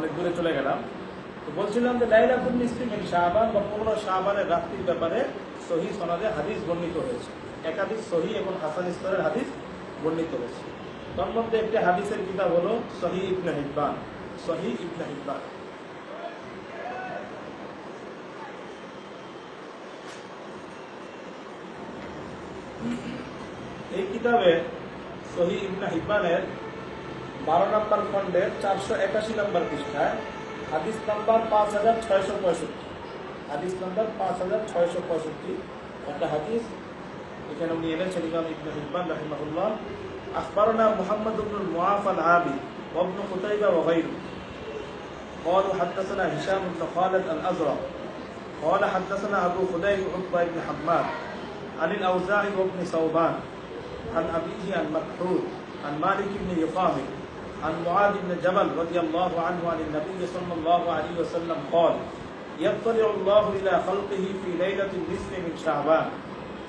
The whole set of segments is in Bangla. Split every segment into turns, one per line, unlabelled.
অনেক দূরে চলে গেলাম। তো বলছিলাম যে লাইলাতুন নিসফি মিন শাবান বা 15 শাবানের রাত্রির ব্যাপারে সহিহ সনদে হাদিস বর্ণিত হয়েছে। একাধিক সহিহ এবং হাসান স্তরের হাদিস বর্ণিত হয়েছে। তার মধ্যে একটি হাদিসের কিতাব হলো সহিহ ইবনে হিব্বান। সহিহ ইবনে হিব্বান এই কিতাবে সহিহ ইবনে হিব্বানের 12 নম্বর খণ্ডের 481 নম্বর পৃষ্ঠায় হাদিস নাম্বার 5665, হাদিস নাম্বার 5665 একটা হাদিস এখানে উনি এনেছেন ইমাম ইবনে হিব্বান রাহিমাহুল্লাহ। আখবারনা মুহাম্মদ ইবনে মুআফা আল-আবি ওয়া ইবনে কুতাইবা ওয়া গায়রুহু قالوا حدثنا هشام بن خالد الأزرق قال حدثنا أبو خديج عقبة بن حماد عن الأوزاعي وابن ثوبان عن أبيه عن مكحول عن مالك بن يقامه عن معاذ بن جبل رضي الله عنه عن النبي صلى الله عليه وسلم قال يطلع الله إلى خلقه في ليلة النصف من شعبان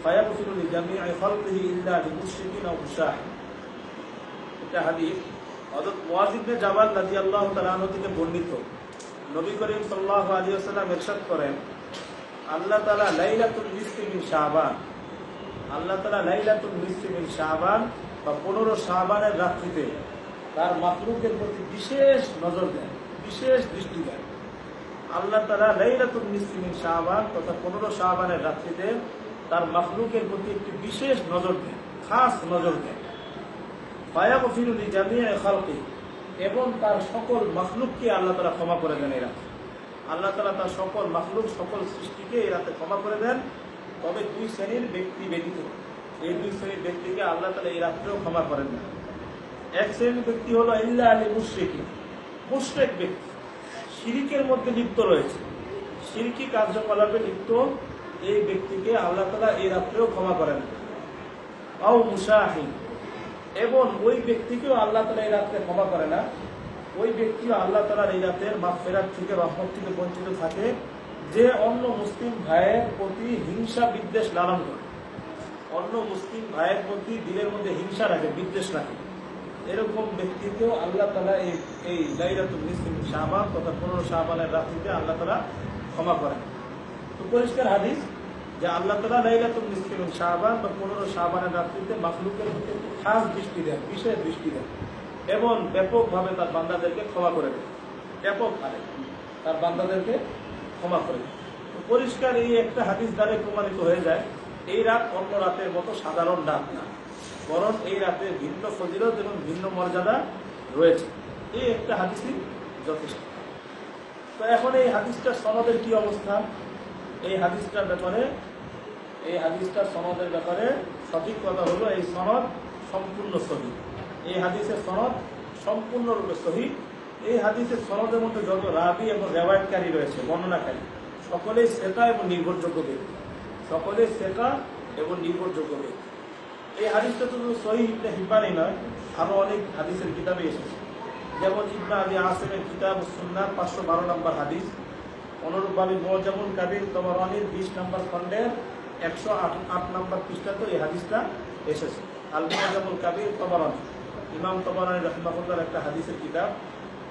فيغفر لجميع خلقه إلا لمشرك أو مشاهد. এটা হাদিস হযরত মুআয ইবনে জাবাল রাদিয়াল্লাহু তাআলা আনহু থেকে বর্ণিত। নবী করিম সাল্লাল্লাহু আলাইহি ওয়াসাল্লাম ইরশাদ করেন, আল্লাহ তাআলা লাইলাতুল নিসফি মিন শাবান, আল্লাহ তাআলা লাইলাতুল নিসফি মিন শাবান বা 15 শাবানের রাত্রিতে তার মাখলুকের প্রতি বিশেষ নজর দেন, বিশেষ দৃষ্টি দেন। আল্লাহ তাআলা লাইলাতুল নিসফি মিন শাবান তথা 15 শাবানের রাত্রিতে তার মাখলুকের প্রতি একটি বিশেষ নজর দেন, খাস নজর দেন। ফায়াগফিরু লিজামিই খালকি, এবং তার সকল মাখলুককে আল্লাহ তাআলা ক্ষমা করে দেন। এই রাতে আল্লাহ তাআলা তার সকল মাখলুক, সকল সৃষ্টিকে এই রাতে ক্ষমা করে দেন। তবে দুই শ্রেণীর ব্যক্তি ব্যতীত, এই দুই শ্রেণীর ব্যক্তিকে আল্লাহ তাআলা এই রাত্রেও ক্ষমা করেন না। এক শ্রেণীর ব্যক্তি হলো ইল্লা আলী মুশরিকিন, মুশরিক ব্যক্তি, শিরকের মধ্যে লিপ্ত রয়েছে, শিরকি কার্যকলাপে লিপ্ত এই ব্যক্তিকে আল্লাহ তাআলা এই রাত্রেও ক্ষমা করেন না। আও মুশাহিন, এবং ওই ব্যক্তিকেও আল্লাহ তাআলা এই রাত্রে ক্ষমা করে না। ওই ব্যক্তিও আল্লাহ তাআলার এই রাতের মাগফিরাত থেকে, রহমত থেকে বঞ্চিত থাকে, যে অন্য মুসলিম ভাইয়ের প্রতি হিংসা বিদ্বেষ লালন করে, অন্য মুসলিম ভাইয়ের প্রতি দিলের মধ্যে হিংসা রাখে, বিদ্বেষ রাখে, এরকম ব্যক্তিকেও আল্লাহ তাআলা এই লাইলাতুল নিসফি মিন শাবান তথা 15 শাবানের রাত্রিতে আল্লাহ তাআলা ক্ষমা করেন। তো পরিষ্কার হাদিস যে আল্লাহ তাআলা লাইলাতুল নিসফি মিন শাবান বা 15 শাবানের রাত্রিতে মাখলুকের প্রতি খাস দৃষ্টি দেন, বিশেষ দৃষ্টি দেন, এবং ব্যাপকভাবে তার বান্দাদেরকে ক্ষমা করে দেন, ব্যাপক হারে তার বান্দাদেরকে ক্ষমা করে দেন। তো পরিষ্কার এই একটা হাদিস দ্বারা প্রমাণিত হয়ে যায় এই রাত অন্য রাতের মতো সাধারণ রাত না, বরং এই রাতে ভিন্ন ফজিলত এবং ভিন্ন মর্যাদা রয়েছে। এই একটা হাদিসই যথেষ্ট। তো এখন এই হাদিসটার সনদের কি অবস্থা? এই হাদিসটার ব্যাপারে, এই হাদিসটার সনদের ব্যাপারে সঠিক কথা হলো এই সনদ সম্পূর্ণ সহিহ। এই হাদিসের সনদ সম্পূর্ণরূপে সহিহ। এই হাদিসের সনদের মধ্যে যত রাবি এবং রেওয়ায়াতকারী রয়েছে, বর্ণনাকারী, সকলেই সেটা এবং নির্ভরযোগ্য ব্যক্তি, সকলেই সেটা এবং নির্ভরযোগ্য ব্যক্তি। এই হাদিসটা শুধু সহিহ ইবনে হিব্বানই নয়, আরো অনেক হাদিসের কিতাবে এসেছে। যেমন ইবনে আবি আসিমের কিতাব সুন্নাহ 512 নম্বর হাদিস, অনুরূপভাবে মুআজামুল কাবীর তবরানীর 20 নম্বর খণ্ডের 108 নম্বর পৃষ্ঠাতে এই হাদিসটা এসেছে। আল মুআজামুল কাবীর তবরানী, ইমাম তবরানী রাহিমাহুল্লাহর একটা হাদিসের কিতাব,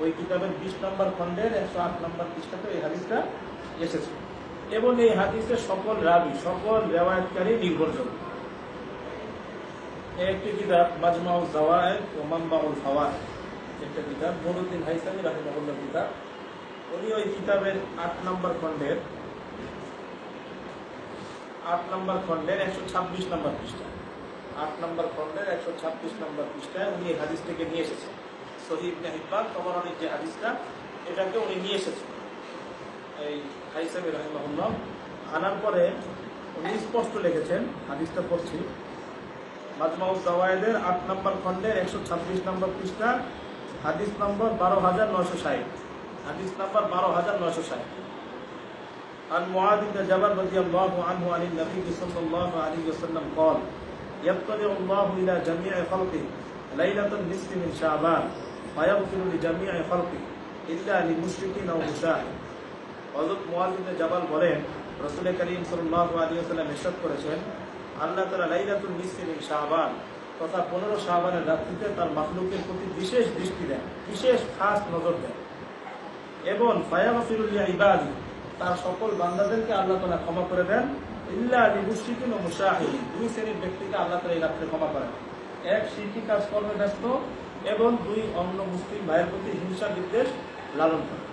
ওই কিতাবের 20 নম্বর খণ্ডের 108 নম্বর পৃষ্ঠাতে এই হাদিসটা এসেছে। এবং এই হাদিসের সকল রাবি, সকল রিওয়ায়াতকারী নির্ভরযোগ্য। একটি কিতাব মাজমাউজ যাওয়ায়েদ ওয়া মানবাউল ফাওয়ায়েদ, একটা কিতাব নুরউদ্দিন হাইসামি রাহিমাহুল্লাহর কিতাব। উনি ওই কিতাবের 8 নম্বর খণ্ডের 126 নম্বর পৃষ্ঠা, 8 নম্বর খণ্ডের 126 নম্বর পৃষ্ঠায় উনি এই হাদিসটাকে নিয়ে এসেছেন। সহিহ ইবনে হিব্বান তবরানীর যে হাদিসটা, এটাকে উনি নিয়ে এসেছেন এই হাইসামি রাহিমাহুল্লাহ। আনার পরে উনি স্পষ্ট লিখেছেন, হাদিসটা পড়ছি, মাজমাউজ যাওয়ায়েদের 8 নম্বর খণ্ডের 126 নম্বর পৃষ্ঠা, হাদিস নম্বর 12960, হাদিস নম্বর 12960। عن معاذ بن جبل رضي الله عنه عن النبي صلى الله عليه وسلم قال يطلع الله إلى جميع خلقه ليلة النصف من شعبان فيغفر لجميع خلقه إلا لمشرك أو مشاهد. হযরত মুআয ইবনে জাবাল বলেন, রাসূল করিম সাল্লাল্লাহু আলাইহি ওয়াসাল্লাম ইরশাদ করেছেন, আল্লাহ তাআলা লাইলাতুল নিসফি মিন শাবান তথা 15 শাবানের রাত্রিতে তার মাখলুকের প্রতি বিশেষ দৃষ্টি দেন, বিশেষ খাস নজর দেন। এবং ফায়াগফিরু লিইবাদি, তার সকল বান্দাদেরকে আল্লাহ তাআলা ক্ষমা করে দেন, ইল্লা লিমুশরিকিন ওয়া মুশাহিদিন, দুই শ্রেণীর ব্যক্তিকে আল্লাহ তাআলা এই রাত্রে ক্ষমা করেন। এক, শিরকি কাজকর্মে ব্যস্ত, এবং দুই, অন্য মুসলিম ভাইয়ের প্রতি হিংসা বিদ্বেষ লালন করে।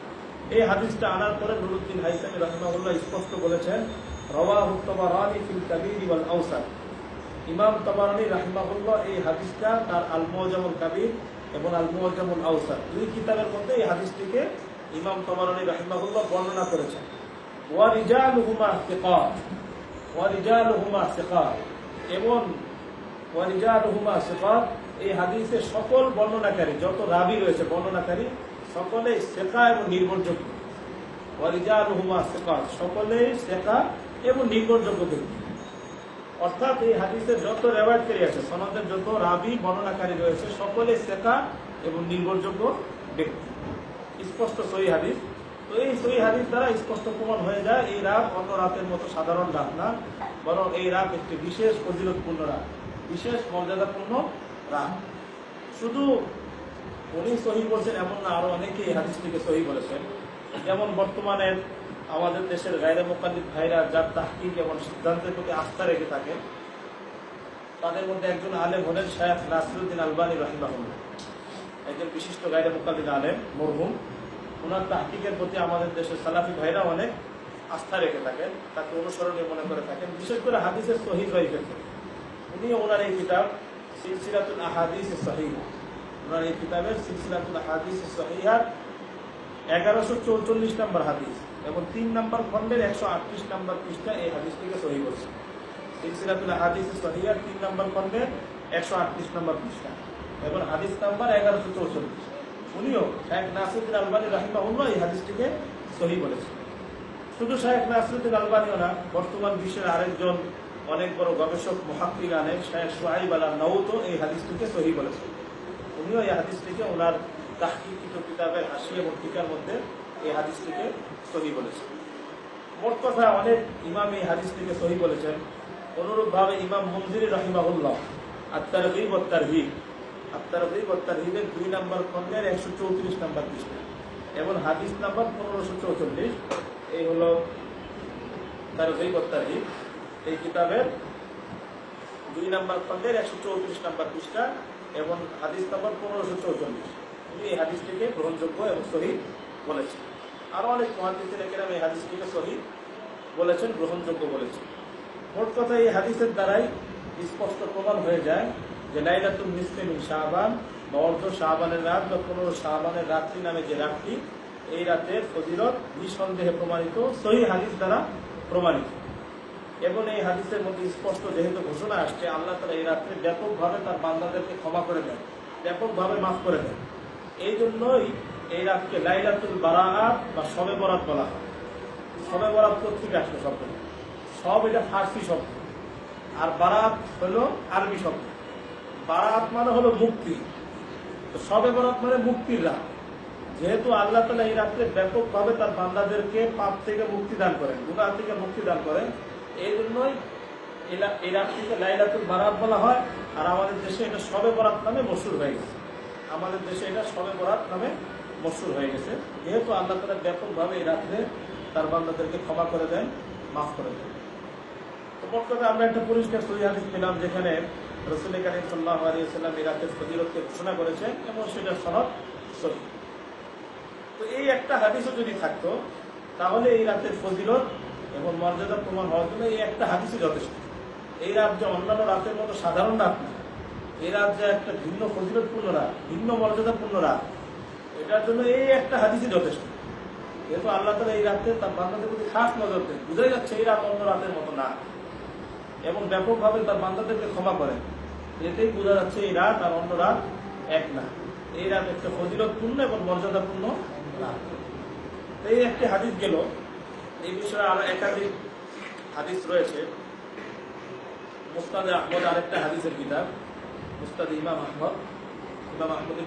এই হাদিসটা আনার পরে নুরুদ্দিন হাইসামি রাহিমাহুল্লাহ স্পষ্ট বলেছেন, রাওয়াহু তাবারানী ফিল কাবীর ওয়াল আওসাত, ইমাম তাবারানী রাহিমাহুল্লাহ এই হাদিসটা তার আল মুআজামুল কাবীর এবং আল মুআজামুল আওসাত দুই কিতাবের মধ্যে এই হাদিসটিকে ইমাম তাবারানী রাহিমাহুল্লাহ বর্ণনা করেছেন। ওয়া রিজালুহুমা সিকাত, ওয়া রিজালুহুমা সিকাত, এবং ওয়া রিজালুহুমা সিকাত, এই হাদিসের সকল বর্ণনাকারী, যত রাবী রয়েছে বর্ণনাকারী, সকলেই সিকা এবং নির্ভরযোগ্য। ওয়া রিজালুহুমা সিকাত, সকলেই সিকা এবং নির্ভরযোগ্য ব্যক্তি। অর্থাৎ এই হাদিসের যত রেওয়ায়াতকারী আছে, সনদের যত রাবী বর্ণনাকারী রয়েছে, সকলে সিকা এবং নির্ভরযোগ্য ব্যক্তি। স্পষ্ট সহিহ হাদিস। তো এই সহিহ হাদিস দ্বারা স্পষ্ট প্রমাণ হয়ে যায় এই রাত অন্য রাতের মতো সাধারণ রাত না, বরং এই রাত একটি বিশেষ ফজিলতপূর্ণ রাত, বিশেষ মর্যাদাপূর্ণ রাত। শুধু উনি সহিহ বলছেন এমন না, আরো অনেকে এই হাদিসটিকে সহিহ বলেছেন। যেমন বর্তমানে আমাদের দেশের গায়রে মুকাল্লিদ ভাইরা যার তাহকিক এবং সিদ্ধান্তের প্রতি আস্থা রেখে থাকেন, তাদের মধ্যে একজন আলেম হলেন শায়খ নাসিরউদ্দিন আলবানী রাহিমাহুল্লাহ, একজন বিশিষ্ট গায়রে মুকাল্লিদ আলেম মরহুম। ওনার তাহকিকের প্রতি আমাদের দেশের সালাফি ভাইরা অনেক আস্থা রেখে থাকেন, তাকে অনুসরণীয় মনে করে থাকেন, বিশেষ করে হাদিসের সহিহ রাইফের ক্ষেত্রে। উনি ওনার এই কিতাব সিলসিলাতুল আহাদিস সহিহ, ওনার এই কিতাবের সিলসিলাতুল আহাদিস সহিহার 1144 নম্বর হাদিস এবং 3 নম্বর খণ্ডের 138 নম্বর পৃষ্ঠা এই হাদিসটিকে সহিহ বলছে। সিলসিলাতুল আহাদিস সহিহার 3 নম্বর খণ্ডের 138 নম্বর পৃষ্ঠা এবং হাদিস নাম্বার 1144। উনিও শায়খ নাসিরউদ্দিন আলবানী রাহিমাহুল্লাহ এই হাদিসটিকে সহিহ বলেছেন। শুধু শায়খ নাসিরউদ্দিন আলবানীও না, বর্তমান বিশ্বের আরেকজন অনেক বড় গবেষক মুহাক্কিক আলেম শায়খ শুআইব আল-নাওতো এই হাদিসটিকে সহিহ বলেছেন। উনিও এই হাদিসটিকে ওনার তাহকিকিত কিতাবের হাসিয়া এবং টিকার মধ্যে এই হাদিসটিকে সহিহ বলেছেন। মোট কথা অনেক ইমাম এই হাদিসটিকে সহিহ বলেছেন। অনুরূপভাবে ইমাম মুনজিরি রাহিমাহুল্লাহ আত-তারগীব ওয়াত তারহীব, আত-তারগীব ওয়াত তারহীবের 2 নম্বর খণ্ডের 134 নম্বর পৃষ্ঠা এবং হাদিস নাম্বার 1544, এই হলো তারগীব ওয়াত তারহীব, এই কিতাবের 2 নম্বর খণ্ডের 134 নম্বর পৃষ্ঠা এবং হাদিস নাম্বার 1544। উনি এই হাদিসটিকে গ্রহণযোগ্য এবং সহিহ বলেছেন। আরো অনেক মুহাদ্দিসিন কেরাম এই হাদিসটিকে সহিহ বলেছেন, গ্রহণযোগ্য বলেছেন। মোট কথা এই হাদিসের দ্বারাই স্পষ্ট প্রমাণ হয়ে যায় যে লাইলাতুল নিসফি মিন শাবান বা অর্ধ শাবানের রাত বা 15 শাবানের রাত্রি নামে যে রাতটি, এই রাতের ফজিলত নিঃসন্দেহে প্রমাণিত, সহিহ হাদিস দ্বারা প্রমাণিত। এবং এই হাদিসের মধ্যে স্পষ্ট যেহেতু ঘোষণা আসছে, আল্লাহ তাআলা এই রাত্রে ব্যাপকভাবে তার বান্দাদেরকে ক্ষমা করে দেন, ব্যাপকভাবে মাফ করে দেন। এই জন্যই এই রাতকে লাইলাতুল বারাআত বা শবে বরাত বলা হয়। শবে বরাত থেকে আসলো শব্দ, সব এটা ফার্সি শব্দ, আর বারাত হলো আরবি শব্দ। বারাত মানে হলো মুক্তি, তো শবে বরাত মানে মুক্তির রাত। যেহেতু আল্লাহ তাআলা এই রাত্রে ব্যাপকভাবে তার বান্দাদেরকে পাপ থেকে মুক্তি দান করেন, গুনাহ থেকে মুক্তি দান করেন, এই জন্যই এই রাত্রিকে লাইলাতুল বারাত বলা হয়। আর আমাদের দেশে এটা শবে বরাত নামে মশহুর হয়ে গেছে, আমাদের দেশে এটা শবে বরাত নামে মশহুর হয়ে গেছে, যেহেতু আল্লাহ তাআলা ব্যাপকভাবে এই রাত্রে তার বান্দাদেরকে ক্ষমা করে দেন, মাফ করে দেন। তো মোট কথা আমরা একটা পরিষ্কার সহিহ হাদিস পেলাম যেখানে রাসূল কারীম সাল্লাল্লাহু আলাইহি ওয়াসাল্লাম এই রাতের ফজিলতকে ঘোষণা করেছেন এবং সেটা সনদ সহিহ। তো এই একটা হাদিসও যদি থাকতো তাহলে এই রাতের ফজিলত এবং মর্যাদা প্রমাণ হওয়ার জন্য এই একটা হাদিসই যথেষ্ট। এই রাত যে অন্যান্য রাতের মতো সাধারণ রাত না, এই রাত যে একটা ভিন্ন ফজিলতপূর্ণ রাত, ভিন্ন মর্যাদাপূর্ণ রাত, এটার জন্য এই একটা হাদিসই যথেষ্ট। যেহেতু আল্লাহ তাআলা এই রাতে তার বান্দাদের প্রতি খাস নজর দেন, বুঝাই যাচ্ছে এই রাত অন্য রাতের মতো না, এবং ব্যাপকভাবে তার বান্দাদেরকে ক্ষমা করেন, এতেই বোঝা যাচ্ছে এই রাত আর অন্য রাত এক না। এই রাত একটা ফজিলতপূর্ণ এবং মর্যাদাপূর্ণ রাত। এই একটি হাদিস গেল। এই বিষয়ে আরো একাধিক হাদিস রয়েছে। মুসনাদে আহমদ আরেকটা হাদিসের কিতাব, মুসনাদে ইমাম আহমদ, ইমাম আহমদ